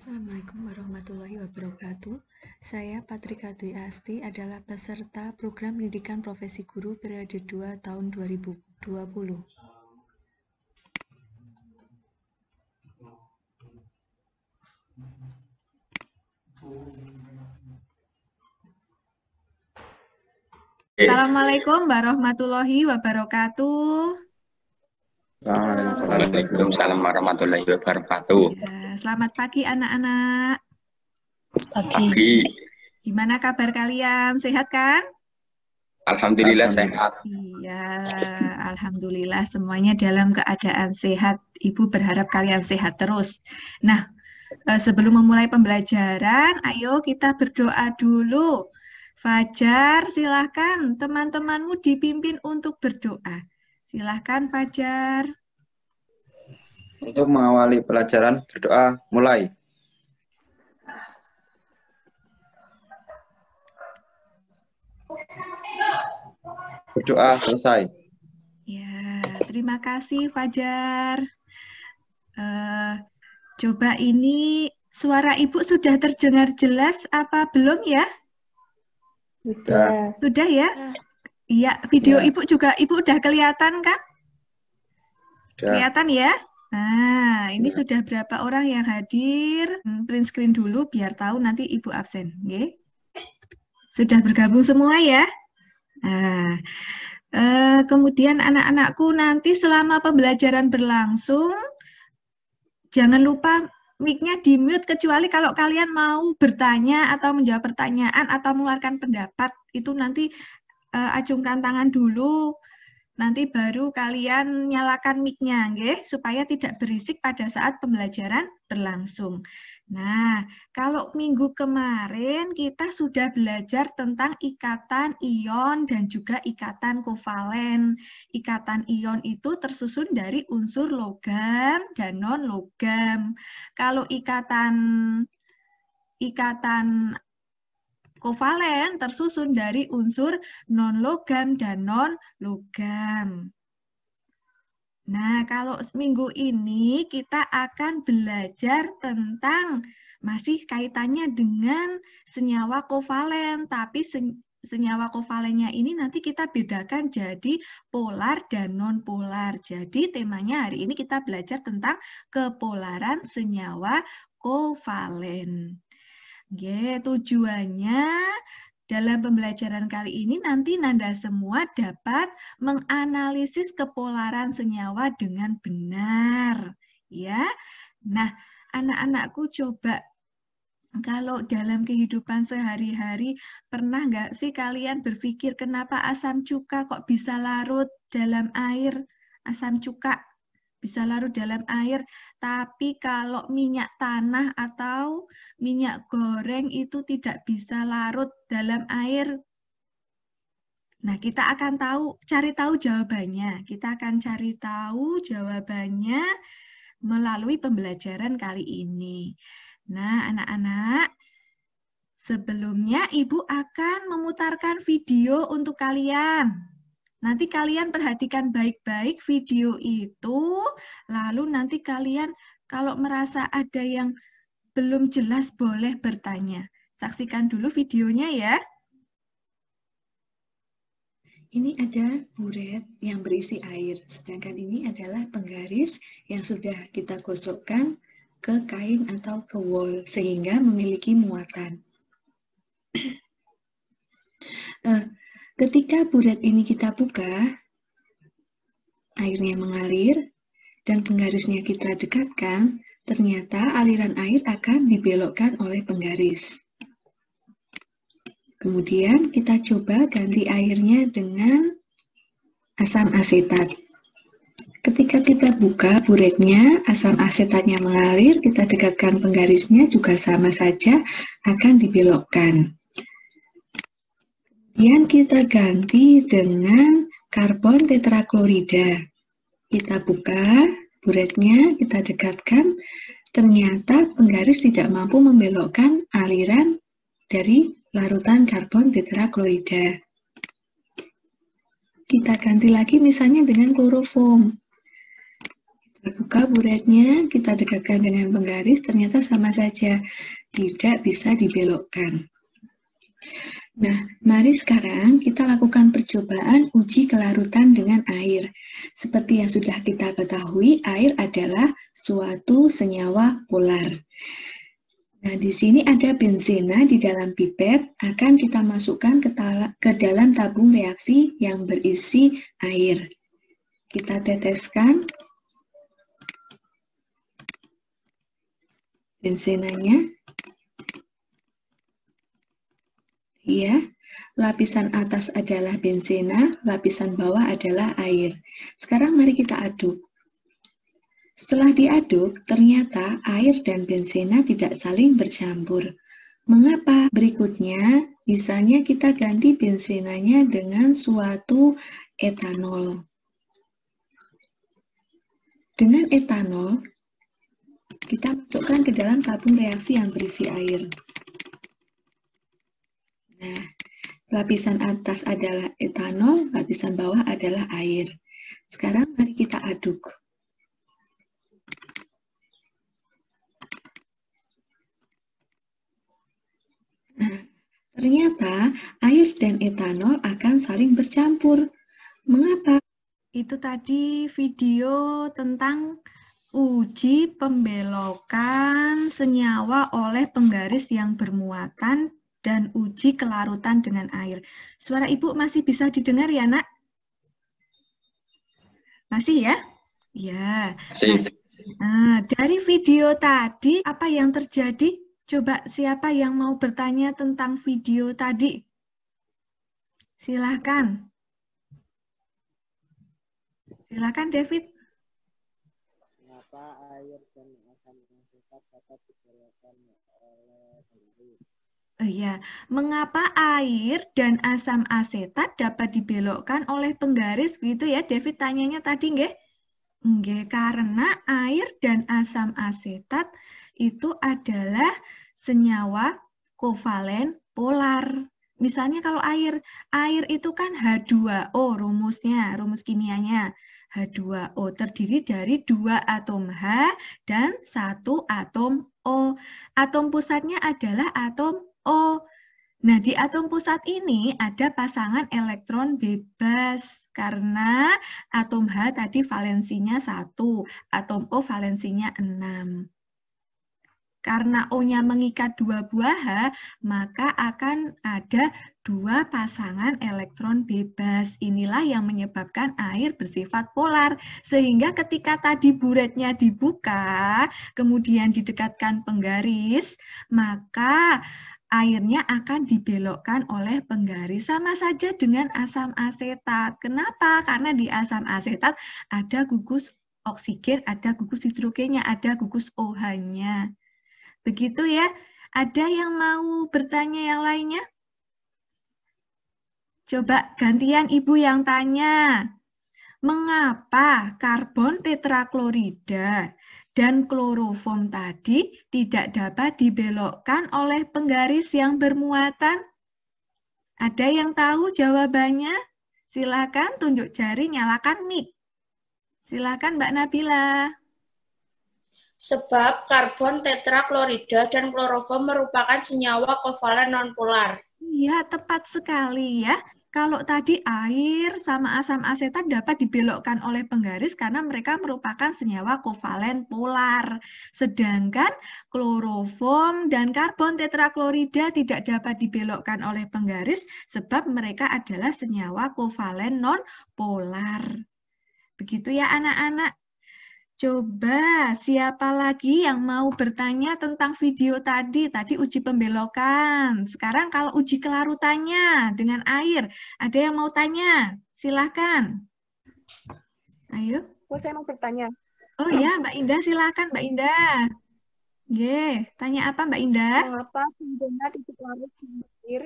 Assalamualaikum warahmatullahi wabarakatuh. Saya Patrika Dwi Asti adalah peserta program pendidikan profesi guru periode 2 tahun 2020. Assalamualaikum warahmatullahi wabarakatuh. Waalaikumsalam warahmatullahi wabarakatuh. Ya, selamat pagi anak-anak. Pagi. Gimana kabar kalian? Sehat kan? Alhamdulillah sehat. Iya, alhamdulillah semuanya dalam keadaan sehat. Ibu berharap kalian sehat terus. Nah, sebelum memulai pembelajaran, ayo kita berdoa dulu. Fajar, silahkan teman-temanmu dipimpin untuk berdoa. Silahkan Fajar. Untuk mengawali pelajaran, berdoa mulai. Berdoa selesai. Ya, terima kasih Fajar. Coba ini suara Ibu sudah terdengar jelas apa belum ya? Sudah. Sudah ya? Iya, video Ya. Ibu juga Ibu udah kelihatan kan? Sudah. Kelihatan ya? Nah, ini Ya. sudah berapa orang yang hadir? Print screen dulu biar tahu nanti Ibu absen, oke? Sudah bergabung semua ya? Nah, kemudian anak-anakku nanti selama pembelajaran berlangsung, jangan lupa mic-nya di-mute kecuali kalau kalian mau bertanya atau menjawab pertanyaan atau mengeluarkan pendapat. Itu nanti acungkan tangan dulu, nanti baru kalian nyalakan mic-nya, nggih, supaya tidak berisik pada saat pembelajaran berlangsung. Nah, kalau minggu kemarin kita sudah belajar tentang ikatan ion dan juga ikatan kovalen. Ikatan ion itu tersusun dari unsur logam dan non-logam. Kalau ikatan kovalen tersusun dari unsur non-logam dan non-logam. Nah, kalau minggu ini kita akan belajar tentang masih kaitannya dengan senyawa kovalen, tapi senyawa kovalennya ini nanti kita bedakan jadi polar dan non-polar. Jadi temanya hari ini kita belajar tentang kepolaran senyawa kovalen. Oke, tujuannya dalam pembelajaran kali ini nanti Nanda semua dapat menganalisis kepolaran senyawa dengan benar, ya. Nah, anak-anakku coba kalau dalam kehidupan sehari-hari pernah nggak sih kalian berpikir kenapa asam cuka kok bisa larut dalam air? Asam cuka bisa larut dalam air, tapi kalau minyak tanah atau minyak goreng itu tidak bisa larut dalam air. Nah, kita akan cari tahu jawabannya. Kita akan cari tahu jawabannya melalui pembelajaran kali ini. Nah, anak-anak, sebelumnya Ibu akan memutarkan video untuk kalian. Nanti kalian perhatikan baik-baik video itu, lalu nanti kalian kalau merasa ada yang belum jelas boleh bertanya. Saksikan dulu videonya ya. Ini ada buret yang berisi air, sedangkan ini adalah penggaris yang sudah kita gosokkan ke kain atau ke wol, sehingga memiliki muatan. Ketika buret ini kita buka, airnya mengalir, dan penggarisnya kita dekatkan, ternyata aliran air akan dibelokkan oleh penggaris. Kemudian kita coba ganti airnya dengan asam asetat. Ketika kita buka buretnya, asam asetatnya mengalir, kita dekatkan penggarisnya juga sama saja akan dibelokkan. Kemudian kita ganti dengan karbon tetraklorida. Kita buka buretnya, kita dekatkan, ternyata penggaris tidak mampu membelokkan aliran dari larutan karbon tetraklorida. Kita ganti lagi misalnya dengan kloroform. Kita buka buretnya, kita dekatkan dengan penggaris, ternyata sama saja, tidak bisa dibelokkan. Nah, mari sekarang kita lakukan percobaan uji kelarutan dengan air. Seperti yang sudah kita ketahui, air adalah suatu senyawa polar. Nah, di sini ada benzena di dalam pipet, akan kita masukkan ke dalam tabung reaksi yang berisi air. Kita teteskan benzenanya. Ya, lapisan atas adalah benzena, lapisan bawah adalah air. Sekarang mari kita aduk. Setelah diaduk, ternyata air dan benzena tidak saling bercampur. Mengapa? Berikutnya, misalnya kita ganti benzenanya dengan suatu etanol. Dengan etanol, kita masukkan ke dalam tabung reaksi yang berisi air. Nah, lapisan atas adalah etanol, lapisan bawah adalah air. Sekarang mari kita aduk. Nah, ternyata air dan etanol akan saling bercampur. Mengapa? Itu tadi video tentang uji pembelokan senyawa oleh penggaris yang bermuatan dan uji kelarutan dengan air. Suara Ibu masih bisa didengar ya, Nak? Masih ya? Ya. Nah, dari video tadi, apa yang terjadi? Coba siapa yang mau bertanya tentang video tadi? Silakan. Silakan, David. Mengapa air dan asam asetat dapat dibelokkan oleh penggaris? Ya, mengapa air dan asam asetat dapat dibelokkan oleh penggaris? Gitu ya, David tanyanya tadi, nggih? Nggih, karena air dan asam asetat itu adalah senyawa kovalen polar. Misalnya kalau air itu kan H2O rumusnya, rumus kimianya. H2O terdiri dari 2 atom H dan 1 atom O. Atom pusatnya adalah atom O. Nah, di atom pusat ini ada pasangan elektron bebas karena atom H tadi valensinya 1, atom O valensinya 6. Karena O-nya mengikat 2 buah H, maka akan ada 2 pasangan elektron bebas. Inilah yang menyebabkan air bersifat polar. Sehingga ketika tadi buretnya dibuka, kemudian didekatkan penggaris, maka airnya akan dibelokkan oleh penggaris. Sama saja dengan asam asetat. Kenapa? Karena di asam asetat ada gugus oksigen, ada gugus hidrogennya, ada gugus OH-nya. Begitu ya. Ada yang mau bertanya yang lainnya? Coba gantian Ibu yang tanya. Mengapa karbon tetraklorida dan kloroform tadi tidak dapat dibelokkan oleh penggaris yang bermuatan? Ada yang tahu jawabannya? Silakan tunjuk jari, nyalakan mic. Silakan Mbak Nabila. Sebab karbon tetraklorida dan kloroform merupakan senyawa kovalen nonpolar. Iya, tepat sekali ya. Kalau tadi air sama asam asetat dapat dibelokkan oleh penggaris karena mereka merupakan senyawa kovalen polar. Sedangkan kloroform dan karbon tetraklorida tidak dapat dibelokkan oleh penggaris sebab mereka adalah senyawa kovalen non-polar. Begitu ya anak-anak. Coba siapa lagi yang mau bertanya tentang video tadi? Tadi uji pembelokan. Sekarang kalau uji kelarutannya dengan air, ada yang mau tanya? Silahkan. Ayo. Oh, saya mau bertanya. Oh ya, Mbak Indah, silahkan Mbak Indah. Oke, tanya apa Mbak Indah? Mengapa benzena tidak larut dalam air?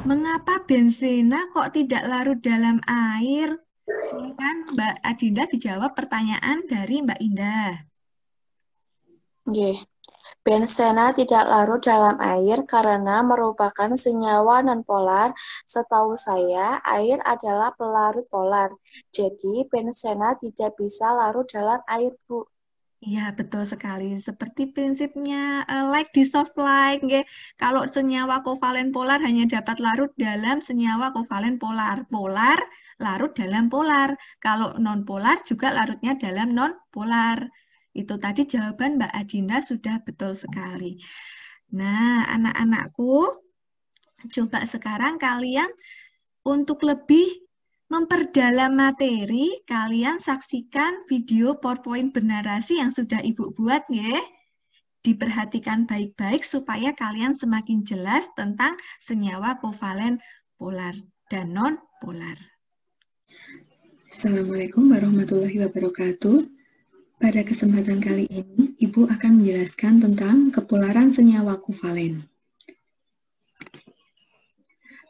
Mengapa benzena kok tidak larut dalam air? Silakan Mbak Adinda dijawab pertanyaan dari Mbak Indah. Nggih. Benzena tidak larut dalam air karena merupakan senyawa nonpolar. Setahu saya, air adalah pelarut polar. Jadi, benzena tidak bisa larut dalam air, Bu. Iya, betul sekali. Seperti prinsipnya like di soft like, nggih. Kalau senyawa kovalen polar hanya dapat larut dalam senyawa kovalen polar. Polar larut dalam polar. Kalau non polar juga larutnya dalam non polar. Itu tadi jawaban Mbak Adinda sudah betul sekali. Nah, anak-anakku, coba sekarang kalian untuk lebih memperdalam materi, kalian saksikan video PowerPoint bernarasi yang sudah Ibu buat, ya. Diperhatikan baik-baik supaya kalian semakin jelas tentang senyawa kovalen polar dan non-polar. Assalamualaikum warahmatullahi wabarakatuh. Pada kesempatan kali ini, Ibu akan menjelaskan tentang kepolaran senyawa kovalen.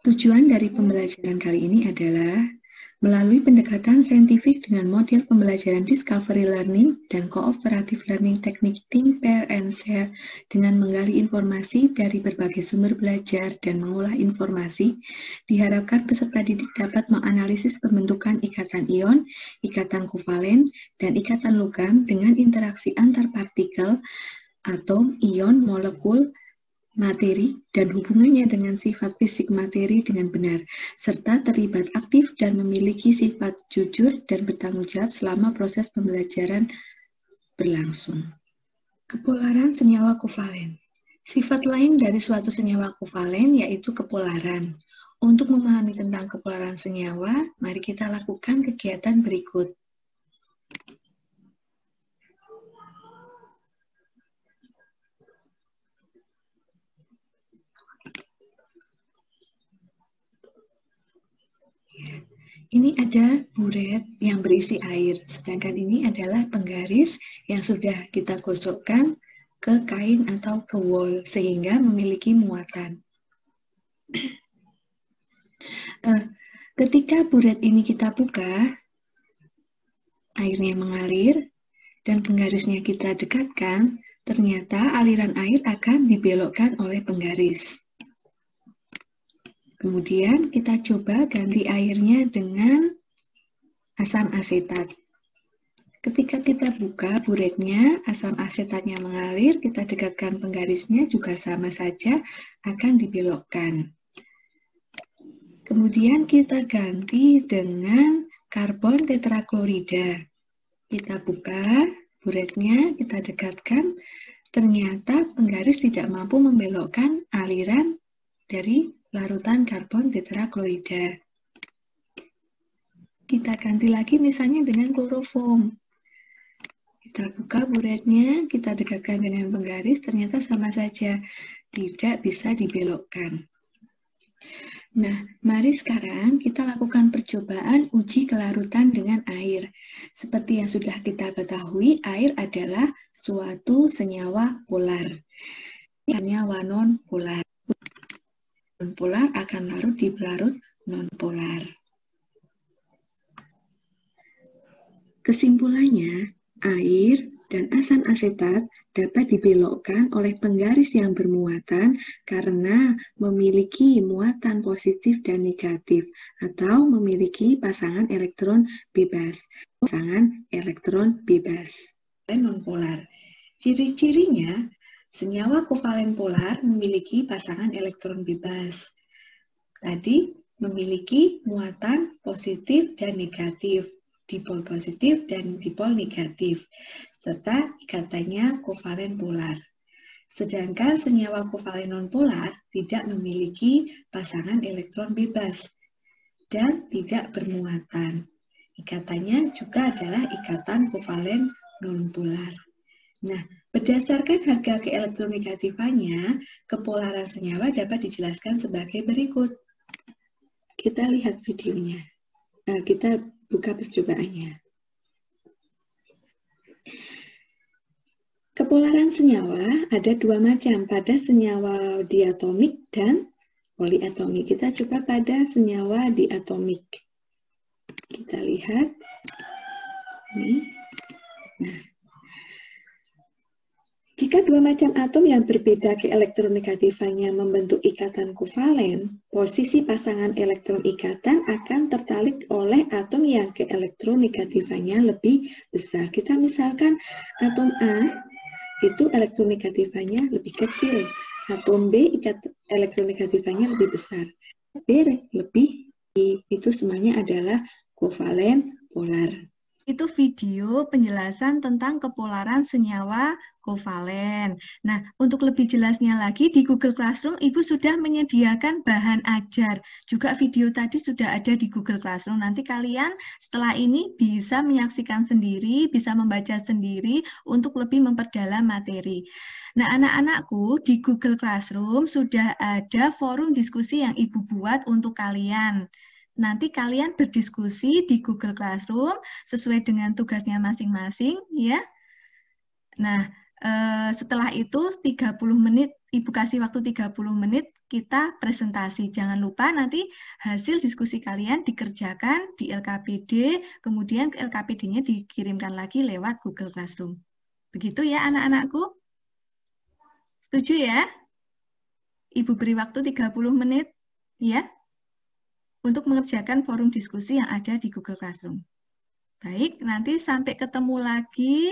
Tujuan dari pembelajaran kali ini adalah melalui pendekatan saintifik dengan model pembelajaran discovery learning dan cooperative learning teknik think, pair, and share dengan menggali informasi dari berbagai sumber belajar dan mengolah informasi, diharapkan peserta didik dapat menganalisis pembentukan ikatan ion, ikatan kovalen, dan ikatan logam dengan interaksi antar partikel, atom, ion, molekul, materi, dan hubungannya dengan sifat fisik materi dengan benar, serta terlibat aktif dan memiliki sifat jujur dan bertanggung jawab selama proses pembelajaran berlangsung. Kepolaran senyawa kovalen. Sifat lain dari suatu senyawa kovalen yaitu kepolaran. Untuk memahami tentang kepolaran senyawa, mari kita lakukan kegiatan berikut. Ini ada buret yang berisi air, sedangkan ini adalah penggaris yang sudah kita gosokkan ke kain atau ke wol, sehingga memiliki muatan. Ketika buret ini kita buka, airnya mengalir, dan penggarisnya kita dekatkan, ternyata aliran air akan dibelokkan oleh penggaris. Kemudian kita coba ganti airnya dengan asam asetat. Ketika kita buka buretnya, asam asetatnya mengalir, kita dekatkan penggarisnya juga sama saja akan dibelokkan. Kemudian kita ganti dengan karbon tetraklorida. Kita buka buretnya, kita dekatkan, ternyata penggaris tidak mampu membelokkan aliran dari larutan karbon tetraklorida. Kita ganti lagi misalnya dengan kloroform. Kita buka buretnya, kita dekatkan dengan penggaris, ternyata sama saja, tidak bisa dibelokkan. Nah, mari sekarang kita lakukan percobaan uji kelarutan dengan air. Seperti yang sudah kita ketahui, air adalah suatu senyawa polar. Senyawa non-polar. Non-polar akan larut di pelarut non-polar. Kesimpulannya, air dan asam asetat dapat dibelokkan oleh penggaris yang bermuatan karena memiliki muatan positif dan negatif atau memiliki pasangan elektron bebas. Pasangan elektron bebas. Non-polar. Ciri-cirinya, senyawa kovalen polar memiliki pasangan elektron bebas. Tadi memiliki muatan positif dan negatif, dipol positif dan dipol negatif, serta ikatannya kovalen polar. Sedangkan senyawa kovalen non-polar tidak memiliki pasangan elektron bebas dan tidak bermuatan. Ikatannya juga adalah ikatan kovalen non-polar. Nah, berdasarkan harga keelektronegatifannya, kepolaran senyawa dapat dijelaskan sebagai berikut. Kita lihat videonya. Kita buka percobaannya. Kepolaran senyawa ada dua macam, pada senyawa diatomik dan poliatomik. Kita coba pada senyawa diatomik. Kita lihat. Ini. Nah, jika Jika dua macam atom yang berbeda keelektronegatifanya membentuk ikatan kovalen, posisi pasangan elektron ikatan akan tertarik oleh atom yang keelektronegatifanya lebih besar. Kita misalkan atom A itu elektronegatifannya lebih kecil, atom B elektronegatifannya lebih besar, B lebih I, itu semuanya adalah kovalen polar. Itu video penjelasan tentang kepolaran senyawa kovalen. Nah, untuk lebih jelasnya lagi di Google Classroom, Ibu sudah menyediakan bahan ajar. Juga video tadi sudah ada di Google Classroom. Nanti kalian setelah ini bisa menyaksikan sendiri, bisa membaca sendiri untuk lebih memperdalam materi. Nah, anak-anakku, di Google Classroom sudah ada forum diskusi yang Ibu buat untuk kalian. Nanti kalian berdiskusi di Google Classroom sesuai dengan tugasnya masing-masing, ya. Nah, setelah itu 30 menit, Ibu kasih waktu 30 menit, kita presentasi. Jangan lupa nanti hasil diskusi kalian dikerjakan di LKPD, kemudian LKPD-nya dikirimkan lagi lewat Google Classroom. Begitu ya anak-anakku? Setuju ya? Ibu beri waktu 30 menit, ya, untuk mengerjakan forum diskusi yang ada di Google Classroom. Baik, nanti sampai ketemu lagi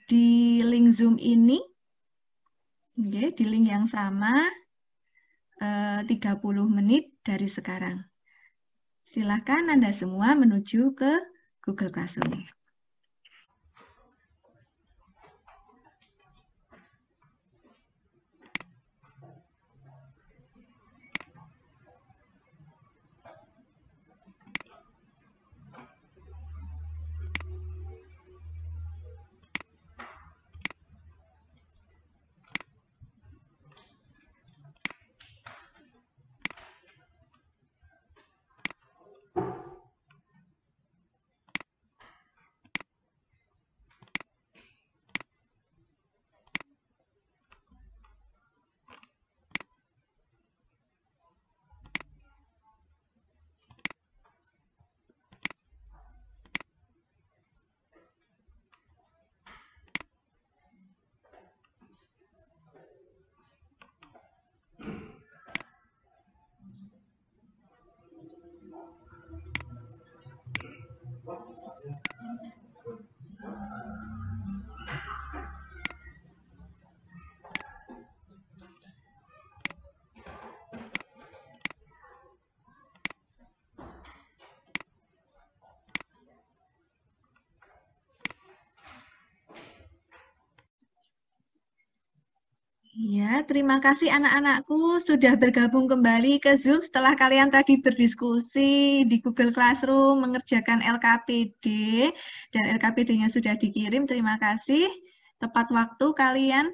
di link Zoom ini. Oke, di link yang sama 30 menit dari sekarang. Silakan Anda semua menuju ke Google Classroom. Ya, terima kasih anak-anakku sudah bergabung kembali ke Zoom setelah kalian tadi berdiskusi di Google Classroom mengerjakan LKPD dan LKPD-nya sudah dikirim. Terima kasih. Tepat waktu kalian.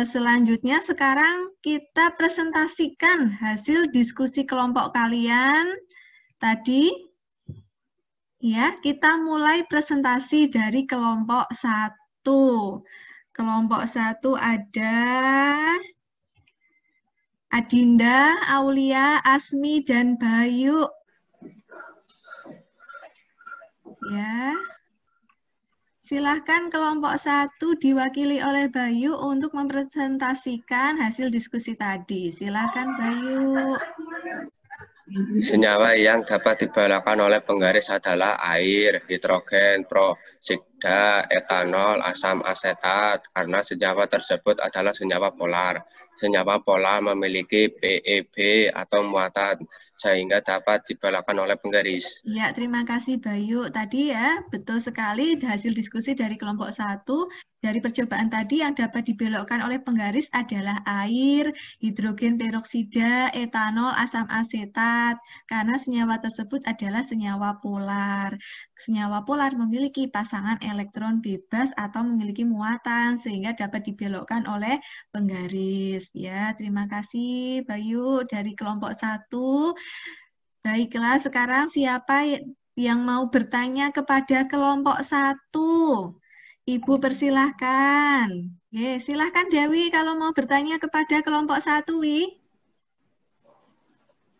Selanjutnya sekarang kita presentasikan hasil diskusi kelompok kalian tadi. Ya, kita mulai presentasi dari kelompok 1. Kelompok 1 ada Adinda, Aulia, Asmi, dan Bayu. Ya. Silahkan kelompok 1 diwakili oleh Bayu untuk mempresentasikan hasil diskusi tadi. Silahkan Bayu. Senyawa yang dapat dibalakan oleh penggaris adalah air, hidrogen, peroksida, etanol, asam asetat, karena senyawa tersebut adalah senyawa polar. Senyawa polar memiliki PeB atau muatan, sehingga dapat dibalakan oleh penggaris. Ya, terima kasih Bayu. Tadi ya, betul sekali hasil diskusi dari kelompok 1. Dari percobaan tadi yang dapat dibelokkan oleh penggaris adalah air, hidrogen peroksida, etanol, asam asetat, karena senyawa tersebut adalah senyawa polar. Senyawa polar memiliki pasangan elektron bebas atau memiliki muatan, sehingga dapat dibelokkan oleh penggaris. Ya, terima kasih Bayu dari kelompok 1. Baiklah, sekarang siapa yang mau bertanya kepada kelompok 1? Ibu persilahkan. Silahkan Dewi kalau mau bertanya kepada kelompok 1, Wi.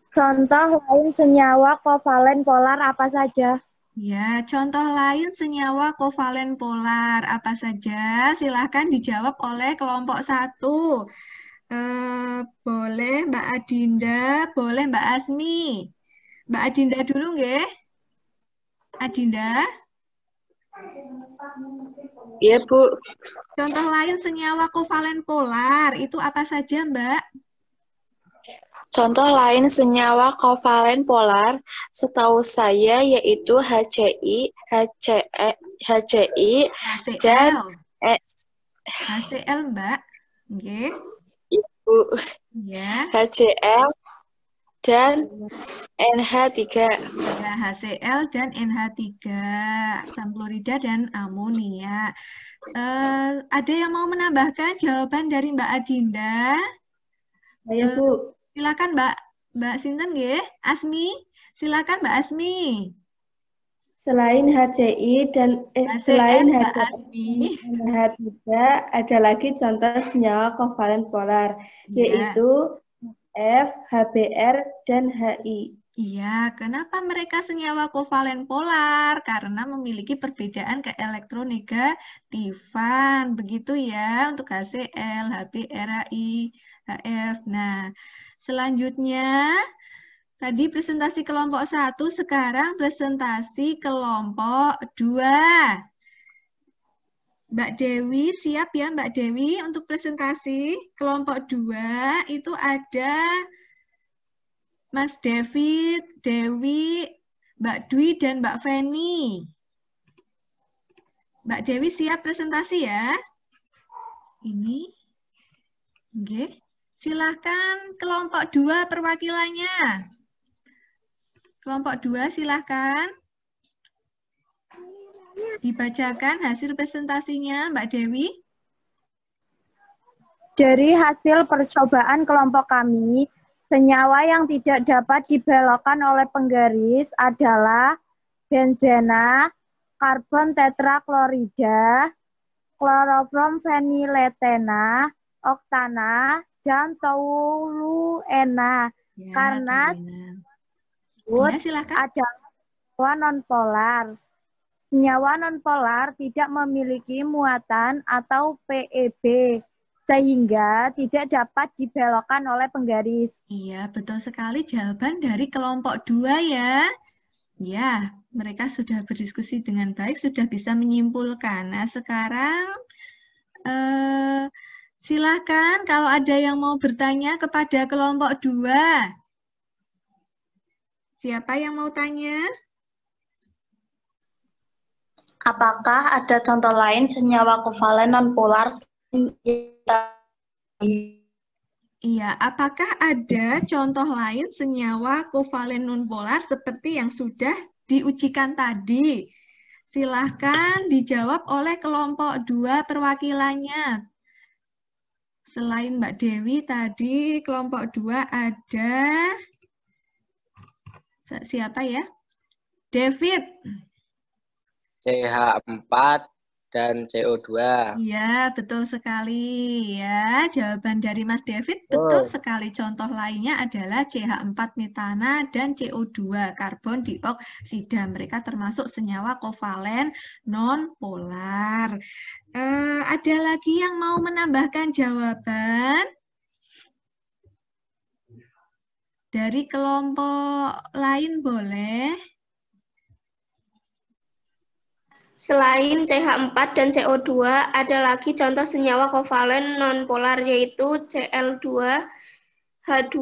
Contoh lain senyawa kovalen polar apa saja? Ya, contoh lain senyawa kovalen polar apa saja? Silahkan dijawab oleh kelompok 1. Boleh Mbak Adinda, boleh Mbak Asmi. Mbak Adinda dulu nggih. Adinda, Iya, Bu. contoh lain senyawa kovalen polar itu apa saja, Mbak? Contoh lain senyawa kovalen polar setahu saya yaitu HCI, HCI, dan HCl. HCl, Mbak. Nggih. Ibu. Ya. HCl dan NH3. Ya, HCl dan NH3, asam klorida dan amonia. Ada yang mau menambahkan jawaban dari Mbak Adinda? Saya, Bu. Silakan Mbak Sinten nggih. Asmi, silakan Mbak Asmi. Selain HCI dan HCl, Mbak Asmi. NH3 ada lagi contoh senyawa kovalen polar, Ya. yaitu F, HBr, dan HI. Iya, kenapa mereka senyawa kovalen polar? Karena memiliki perbedaan keelektronegatifan. Begitu ya untuk HCl, HBr, HI, HF. Nah, selanjutnya tadi presentasi kelompok 1, sekarang presentasi kelompok 2. Mbak Dewi, siap ya Mbak Dewi untuk presentasi kelompok 2 itu ada Mas David, Dewi, Mbak Dwi, dan Mbak Feni. Mbak Dewi siap presentasi ya? Ini. Oke. Silahkan kelompok 2 perwakilannya. Kelompok 2 silahkan. Dibacakan hasil presentasinya Mbak Dewi. Dari hasil percobaan kelompok kami, senyawa yang tidak dapat dibelokkan oleh penggaris adalah benzena, karbon tetraklorida, klorofrom feniletena, oktana, dan toluena. Ya, Karena ya, silakan. adalah senyawa nonpolar. Senyawa nonpolar tidak memiliki muatan atau PEB, sehingga tidak dapat dibelokkan oleh penggaris. Iya, betul sekali jawaban dari kelompok 2 ya. Ya, mereka sudah berdiskusi dengan baik, sudah bisa menyimpulkan. Nah, sekarang silakan kalau ada yang mau bertanya kepada kelompok 2. Siapa yang mau tanya? Apakah ada contoh lain senyawa kovalen nonpolar? Iya, apakah ada contoh lain senyawa kovalen nonpolar seperti yang sudah diujikan tadi? Silahkan dijawab oleh kelompok 2 perwakilannya. Selain Mbak Dewi tadi, kelompok 2 ada siapa ya? David. CH4 dan CO2. Iya, betul sekali ya. Jawaban dari Mas David betul sekali. Contoh lainnya adalah CH4 metana dan CO2 karbon dioksida. Mereka termasuk senyawa kovalen non-polar. Ada lagi yang mau menambahkan jawaban? Dari kelompok lain boleh? Selain CH4 dan CO2, ada lagi contoh senyawa kovalen nonpolar yaitu Cl2, H2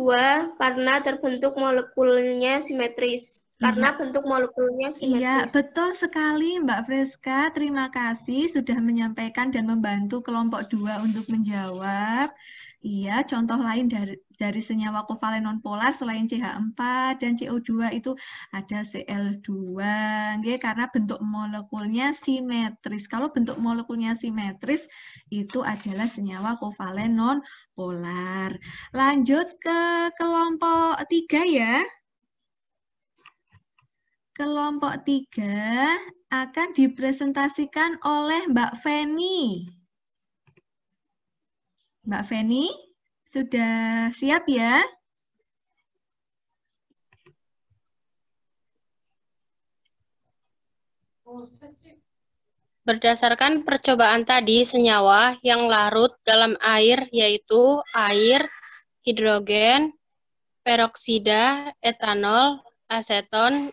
karena terbentuk molekulnya simetris. Karena bentuk molekulnya simetris. Iya, betul sekali Mbak Freska. Terima kasih sudah menyampaikan dan membantu kelompok 2 untuk menjawab. Iya, contoh lain dari senyawa kovalen nonpolar selain CH4 dan CO2 itu ada Cl2, karena bentuk molekulnya simetris. Kalau bentuk molekulnya simetris itu adalah senyawa kovalen nonpolar. Lanjut ke kelompok 3 ya. Kelompok 3 akan dipresentasikan oleh Mbak Feni. Mbak Feni, sudah siap ya? Berdasarkan percobaan tadi, senyawa yang larut dalam air yaitu air, hidrogen, peroksida, etanol, aseton,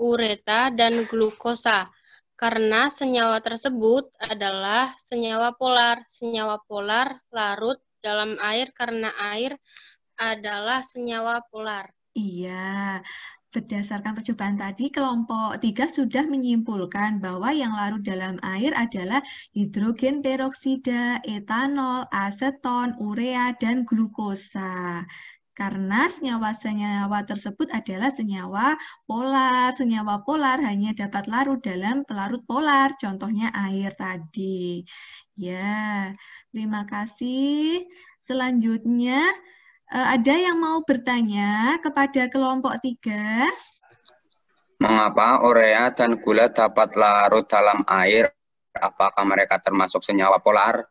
ureta, dan glukosa. Karena senyawa tersebut adalah senyawa polar. Senyawa polar larut dalam air karena air adalah senyawa polar. Iya, berdasarkan percobaan tadi, kelompok 3 sudah menyimpulkan bahwa yang larut dalam air adalah hidrogen peroksida, etanol, aseton, urea, dan glukosa. Karena senyawa-senyawa tersebut adalah senyawa polar. Senyawa polar hanya dapat larut dalam pelarut polar, contohnya air tadi. Ya, terima kasih. Selanjutnya, ada yang mau bertanya kepada kelompok 3? Mengapa urea dan gula dapat larut dalam air? Apakah mereka termasuk senyawa polar?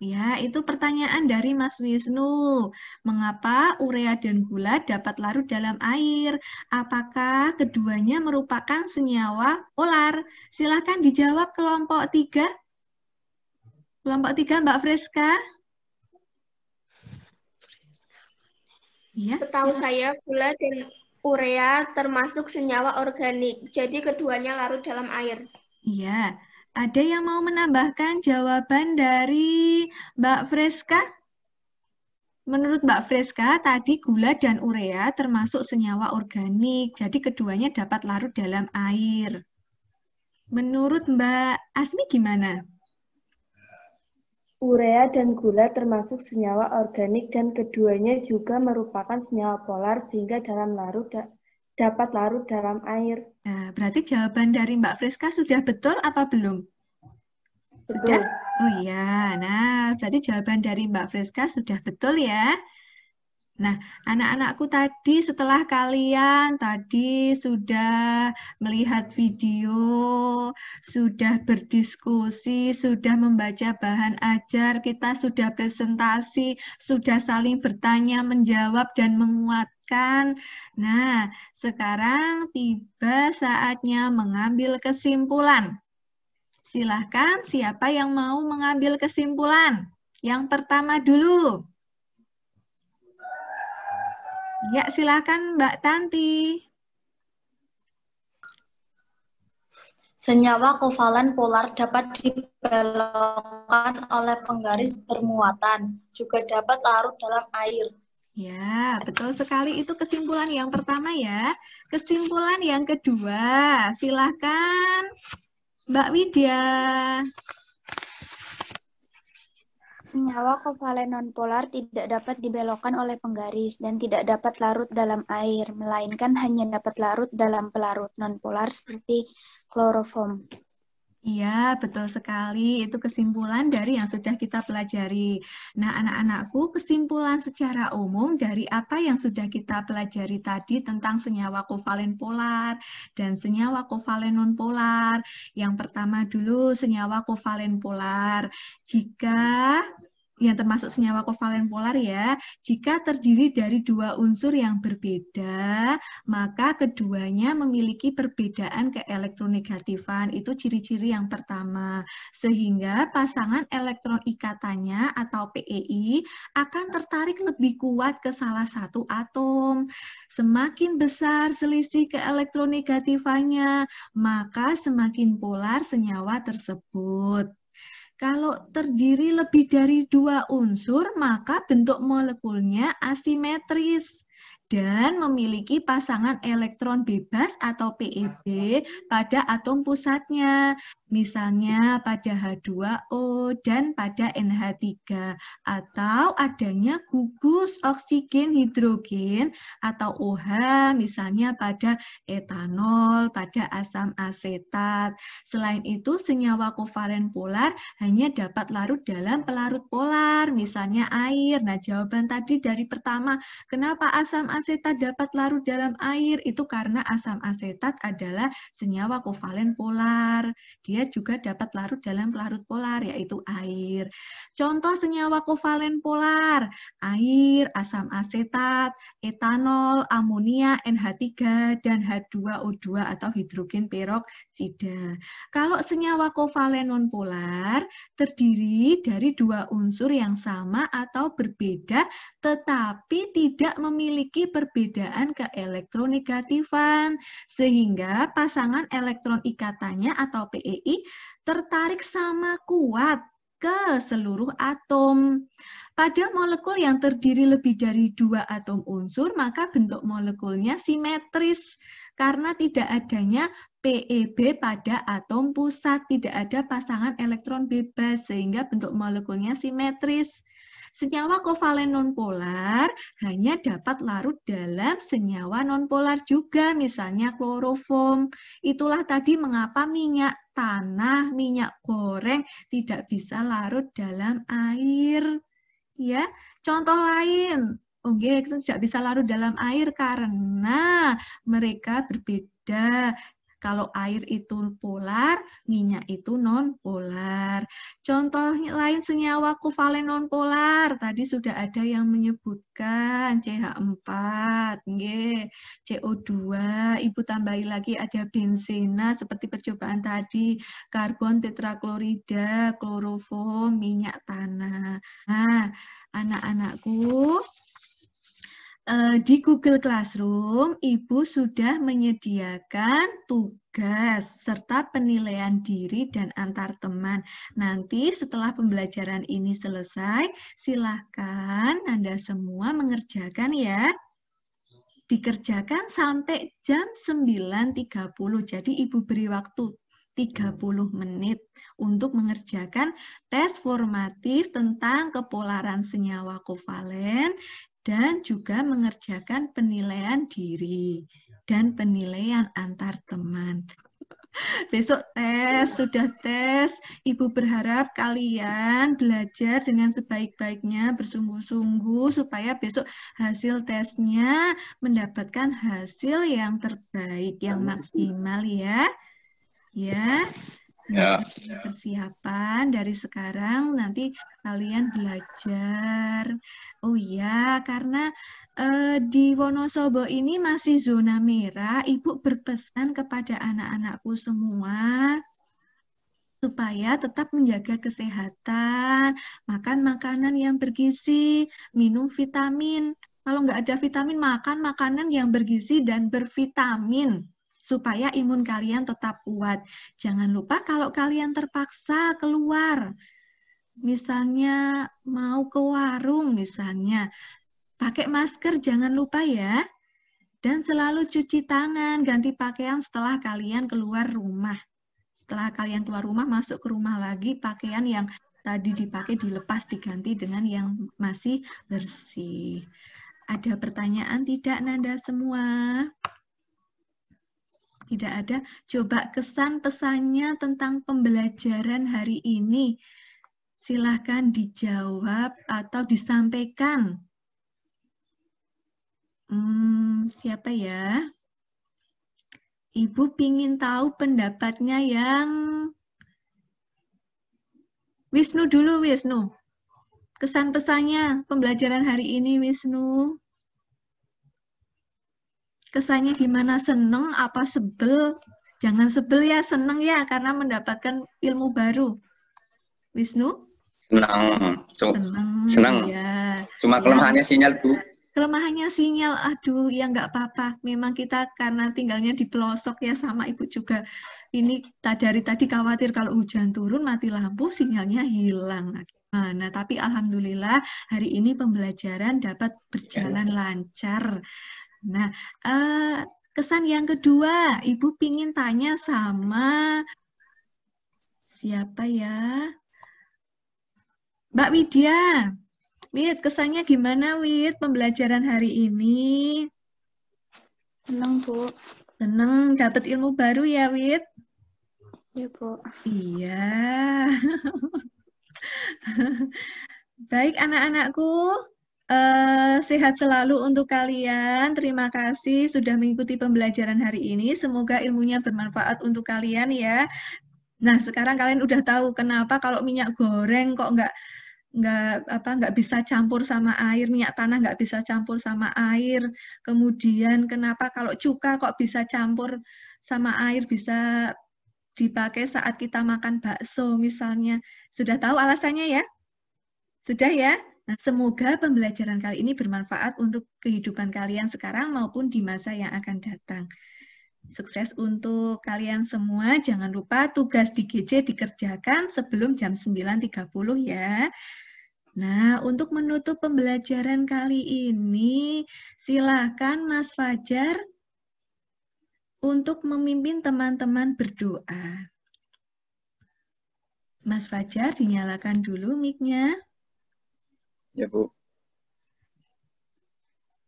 Ya, itu pertanyaan dari Mas Wisnu. Mengapa urea dan gula dapat larut dalam air? Apakah keduanya merupakan senyawa polar? Silakan dijawab kelompok 3. Kelompok 3, Mbak Freska. Ya, Setahu saya gula dan urea termasuk senyawa organik, jadi keduanya larut dalam air. Iya. Ada yang mau menambahkan jawaban dari Mbak Freska? Menurut Mbak Freska, tadi gula dan urea termasuk senyawa organik, jadi keduanya dapat larut dalam air. Menurut Mbak Asmi gimana? Urea dan gula termasuk senyawa organik dan keduanya juga merupakan senyawa polar sehingga dapat larut dalam air. Nah, berarti jawaban dari Mbak Freska sudah betul apa belum? Betul. Sudah? Oh iya, nah berarti jawaban dari Mbak Freska sudah betul ya. Nah, anak-anakku tadi setelah kalian tadi sudah melihat video, sudah berdiskusi, sudah membaca bahan ajar, kita sudah presentasi, sudah saling bertanya, menjawab, dan menguatkan. Nah, sekarang tiba saatnya mengambil kesimpulan. Silahkan siapa yang mau mengambil kesimpulan? Yang pertama dulu. Ya, silakan Mbak Tanti. Senyawa kovalen polar dapat dibelokkan oleh penggaris bermuatan, juga dapat larut dalam air. Ya, betul sekali. Itu kesimpulan yang pertama ya. Kesimpulan yang kedua, silakan Mbak Widya. Senyawa kovalen nonpolar tidak dapat dibelokkan oleh penggaris dan tidak dapat larut dalam air, melainkan hanya dapat larut dalam pelarut nonpolar seperti kloroform. Iya, betul sekali. Itu kesimpulan dari yang sudah kita pelajari. Nah, anak-anakku, kesimpulan secara umum dari apa yang sudah kita pelajari tadi tentang senyawa kovalen polar dan senyawa kovalen nonpolar. Yang pertama dulu, senyawa kovalen polar. Jika yang termasuk senyawa kovalen polar ya, jika terdiri dari dua unsur yang berbeda, maka keduanya memiliki perbedaan keelektronegatifan. Itu ciri-ciri yang pertama. Sehingga pasangan elektron ikatannya atau PEI akan tertarik lebih kuat ke salah satu atom. Semakin besar selisih keelektronegatifannya, maka semakin polar senyawa tersebut. Kalau terdiri lebih dari dua unsur, maka bentuk molekulnya asimetris dan memiliki pasangan elektron bebas atau PEB pada atom pusatnya. Misalnya pada H2O dan pada NH3, atau adanya gugus oksigen hidrogen atau OH misalnya pada etanol, pada asam asetat. Selain itu, senyawa kovalen polar hanya dapat larut dalam pelarut polar, misalnya air. Nah, jawaban tadi dari pertama, kenapa asam asetat dapat larut dalam air? Itu karena asam asetat adalah senyawa kovalen polar. Dia dia juga dapat larut dalam pelarut polar, yaitu air. Contoh senyawa kovalen polar, air, asam asetat, etanol, amonia, NH3, dan H2O2 atau hidrogen peroksida. Kalau senyawa kovalen nonpolar terdiri dari dua unsur yang sama atau berbeda, tetapi tidak memiliki perbedaan keelektronegatifan, sehingga pasangan elektron ikatannya atau PEI tertarik sama kuat ke seluruh atom. Pada molekul yang terdiri lebih dari dua atom unsur, maka bentuk molekulnya simetris karena tidak adanya PEB pada atom pusat, tidak ada pasangan elektron bebas, sehingga bentuk molekulnya simetris. Senyawa kovalen nonpolar hanya dapat larut dalam senyawa nonpolar juga, misalnya kloroform. Itulah tadi mengapa minyak tanah, minyak goreng tidak bisa larut dalam air. Ya, contoh lain, tidak bisa larut dalam air karena mereka berbeda. Kalau air itu polar, minyak itu non-polar. Contoh lain senyawa kovalen non-polar. Tadi sudah ada yang menyebutkan CH4, CO2. Ibu tambahi lagi ada benzena seperti percobaan tadi. Karbon tetraklorida, kloroform, minyak tanah. Nah, anak-anakku, di Google Classroom, Ibu sudah menyediakan tugas serta penilaian diri dan antar teman. Nanti setelah pembelajaran ini selesai, silahkan Anda semua mengerjakan ya. Dikerjakan sampai jam 9.30. Jadi Ibu beri waktu 30 menit untuk mengerjakan tes formatif tentang kepolaran senyawa kovalen dan juga mengerjakan penilaian diri dan penilaian antar teman. Besok sudah tes. Ibu berharap kalian belajar dengan sebaik-baiknya, bersungguh-sungguh supaya besok hasil tesnya mendapatkan hasil yang terbaik, yang maksimal ya. Ya. Persiapan dari sekarang, nanti kalian belajar. Oh iya, karena di Wonosobo ini masih zona merah, Ibu berpesan kepada anak-anakku semua supaya tetap menjaga kesehatan, makan makanan yang bergizi, minum vitamin. Kalau nggak ada vitamin, makan makanan yang bergizi dan bervitamin, supaya imun kalian tetap kuat. Jangan lupa kalau kalian terpaksa keluar, misalnya mau ke warung misalnya, pakai masker jangan lupa ya. Dan selalu cuci tangan, ganti pakaian setelah kalian keluar rumah. Setelah kalian keluar rumah, masuk ke rumah lagi, pakaian yang tadi dipakai dilepas, diganti dengan yang masih bersih. Ada pertanyaan tidak, Nanda semua? Tidak ada. Coba kesan pesannya tentang pembelajaran hari ini. Silahkan dijawab atau disampaikan. Siapa ya? Ibu pingin tahu pendapatnya yang Wisnu dulu, Wisnu. Kesan pesannya pembelajaran hari ini, Wisnu. Kesannya gimana? Seneng apa sebel? Jangan sebel ya, seneng ya, karena mendapatkan ilmu baru. Wisnu? Senang. Ya. Cuma kelemahannya sinyal, Bu. Kelemahannya sinyal, aduh, ya nggak apa-apa. Memang kita karena tinggalnya di pelosok ya, sama Ibu juga. Ini dari tadi khawatir kalau hujan turun, mati lampu, sinyalnya hilang. Nah, tapi alhamdulillah hari ini pembelajaran dapat berjalan lancar. Nah, kesan yang kedua, Ibu pingin tanya sama siapa ya? Mbak Widya. Wid, kesannya gimana, Wid, pembelajaran hari ini? Senang, Bu. Senang, dapat ilmu baru ya, Wid? Iya, Bu. Iya. Baik, anak-anakku. Sehat selalu untuk kalian. Terima kasih sudah mengikuti pembelajaran hari ini. Semoga ilmunya bermanfaat untuk kalian ya. Nah, sekarang kalian udah tahu kenapa kalau minyak goreng kok nggak bisa campur sama air, minyak tanah nggak bisa campur sama air. Kemudian kenapa kalau cuka kok bisa campur sama air, bisa dipakai saat kita makan bakso misalnya. Sudah tahu alasannya ya? Sudah ya? Nah, semoga pembelajaran kali ini bermanfaat untuk kehidupan kalian sekarang maupun di masa yang akan datang. Sukses untuk kalian semua. Jangan lupa tugas di GC dikerjakan sebelum jam 9.30 ya. Nah, untuk menutup pembelajaran kali ini, silakan Mas Fajar untuk memimpin teman-teman berdoa. Mas Fajar, dinyalakan dulu mic-nya. Ya, Bu.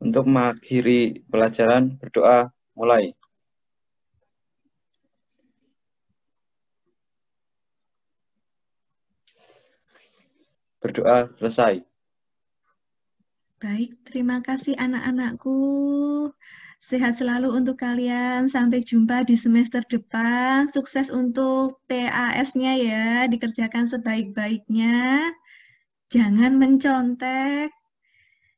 Untuk mengakhiri pelajaran, berdoa mulai. Berdoa selesai. Baik, terima kasih anak-anakku. Sehat selalu untuk kalian. Sampai jumpa di semester depan. Sukses untuk PAS-nya ya, dikerjakan sebaik-baiknya. Jangan mencontek.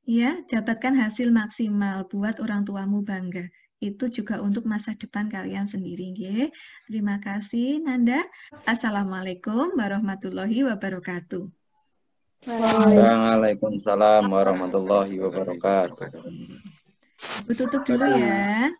Ya, dapatkan hasil maksimal buat orang tuamu bangga. Itu juga untuk masa depan kalian sendiri. Ya. Terima kasih, Nanda. Assalamualaikum warahmatullahi wabarakatuh. Waalaikumsalam warahmatullahi wabarakatuh. Ibu tutup dulu ya.